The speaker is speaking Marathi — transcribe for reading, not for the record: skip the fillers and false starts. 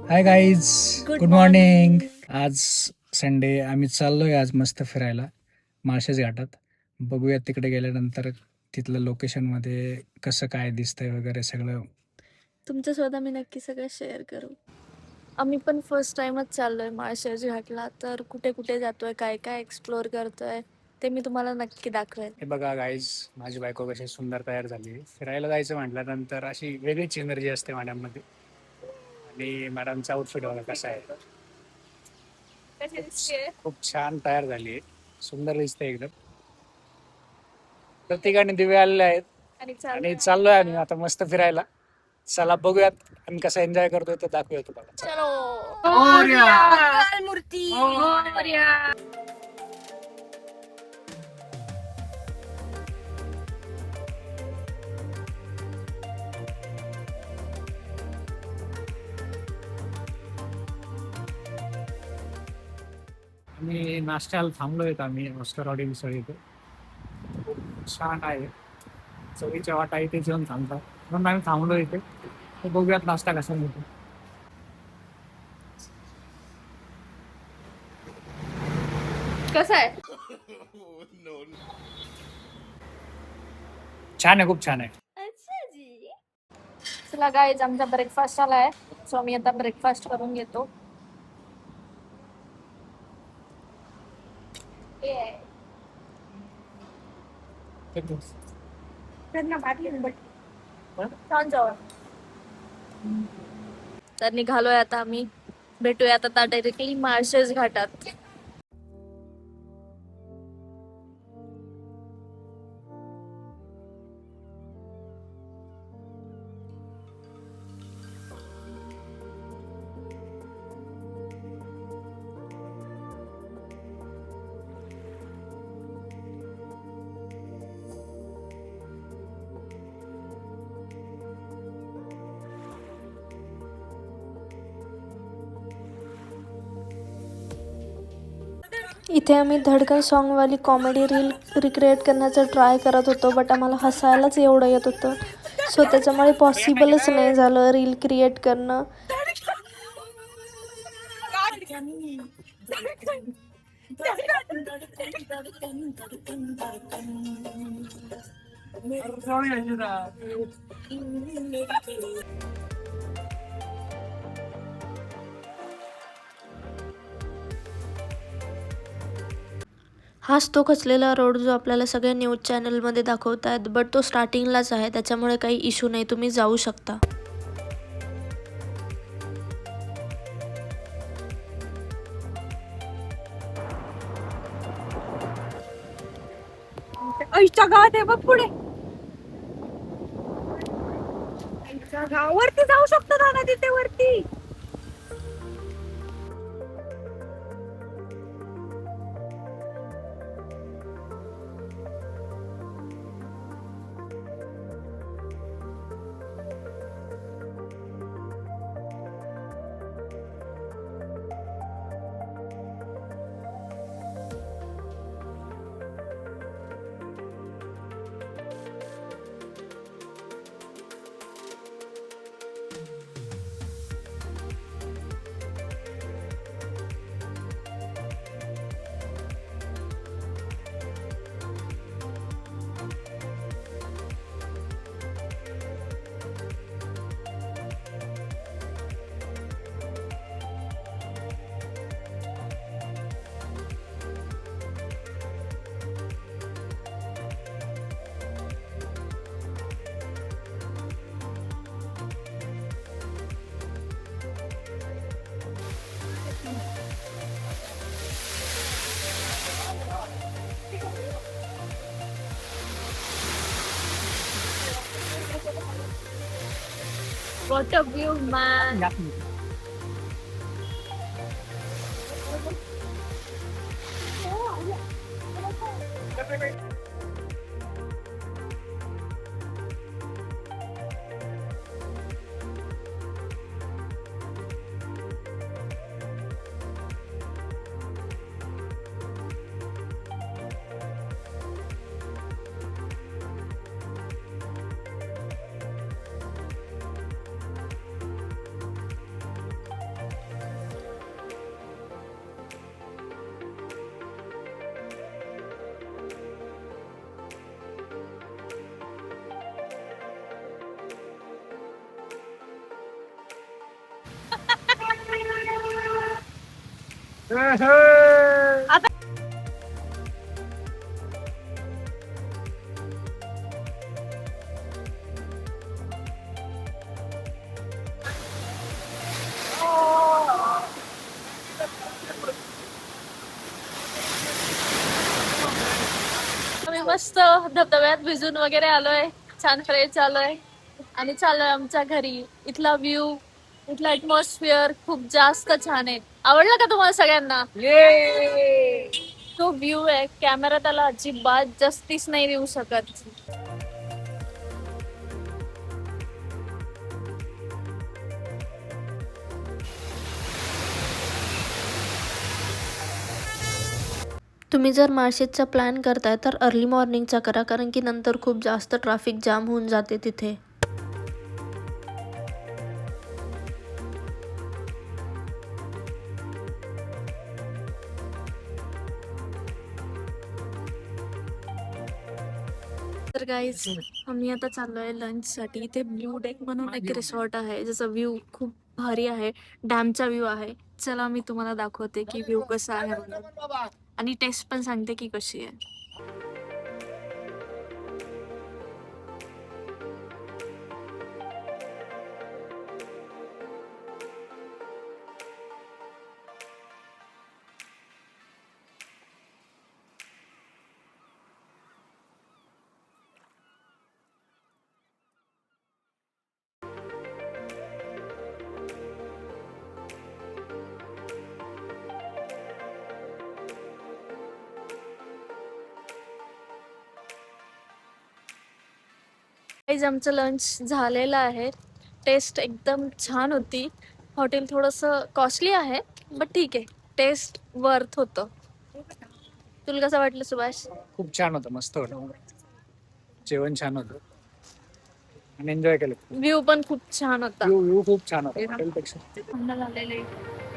Hi guys, Good good morning. आज संडे, आम्ही चाललोय आज मस्त फिरायला माळशेज घाटात. बघूया तिकडे गेल्यानंतर तिथलं लोकेशनमध्ये कसं काय दिसतंय वगैरे सगळं. तुमच्यासोबत मी नक्की सगळं शेअर करू. आम्ही पण फर्स्ट टाइमच चाललोय माळशेज घाटला, तर कुठे कुठे जातोय, काय काय एक्सप्लोअर करतोय ते मी तुम्हाला नक्की दाखवेन. हे बघा गाईज, माझी बायको कशी सुंदर तयार झाली आहे. फिरायला जायचं म्हटल्यानंतर अशी वेगळीच एनर्जी असते मॅडममध्ये. आणि मॅडमचा आउटफिट बघा कसा आहे, खूप छान तयार झाली आहे, सुंदर दिसते एकदम. प्रत्येकाने दिवे आलेले आहेत आणि चाललोय आम्ही आता मस्त फिरायला. चला बघूयात आम्ही कसं एन्जॉय करतोय ते दाखवूया तुम्हाला. चलो मूर्ती. आम्ही नाश्त्याला थांबलोय. आम्ही ऑस्करवाडी मिसळ इथे खूप छान आहे. चवीच्या वाटा इथे जेवण थांबतात म्हणून आम्ही थांबलो इथे. तर बघूयात नाश्ता कसा मिळतो. कसं आहे? छान आहे, खूप छान आहे. चला गाईज, आमचा ब्रेकफास्ट आलाय, सो मी आता ब्रेकफास्ट करून घेतो. छान जेवण. तर निघालोय आता आम्ही. भेटूया आता डायरेक्टली माळशेज घाटात. इथे आम्ही धडकन सॉन्गवाली कॉमेडी रील रिक्रिएट करण्याचा ट्राय करत होतो, बट आम्हाला हसायलाच एवढं येत होतं, सो त्याच्यामुळे पॉसिबलच नाही झालं रील क्रिएट करणं. हाच तो खचलेला रोड जो आपल्याला सगळ्या न्यूज चॅनलमध्ये दाखवत आहेत, बट तो स्टार्टिंगलाच आहे, त्याच्यामुळे काही इश्यू नाही, तुम्ही जाऊ शकता. आईच्या गावात आहे बघ पुढे. आईच्या गावावरती जाऊ शकतो दादा, तिथे वरती. What a view, man. आम्ही मस्त धबधब्यात भिजून वगैरे आलोय, छान फ्रेश झालोय आणि चाललोय आमच्या घरी. इथला व्ह्यू, इथला ऍटमॉस्फिअर खूप जास्त छान आहे. आवडला का तुम्हाला सगळ्यांना? तो व्ह्यू आहे, कॅमेरा त्याला अजिबात जस्टिस नाही देऊ शकत. तुम्ही जर माळशेजचा प्लॅन करताय तर अर्ली मॉर्निंगचा करा, कारण की नंतर खूप जास्त ट्रॅफिक जाम होऊन जाते तिथे. तर गाईज आम्ही आता चाललोय लंच साठी. इथे ब्लू डेक म्हणून एक रिसॉर्ट आहे, ज्याचा व्ह्यू खूप भारी आहे, डॅमचा व्ह्यू आहे. चला मी तुम्हाला दाखवते की व्ह्यू कसा आहे म्हणून. आणि टेस्ट पण सांगते की कशी आहे. गाईज आमचं लंच झालेलं आहे. टेस्ट एकदम छान होती. हॉटेल थोडंसं कॉस्टली आहे, बट ठीक आहे, टेस्ट वर्थ होतं. तुला कसं वाटलं सुभाष? खूप छान होतं, मस्त होतं, जेवण छान होतं आणि एन्जॉय केलं. व्ह्यू पण खूप छान होता. व्ह्यू खूप छान होता हॉटेलपेक्षा. थंड झालेलं आहे.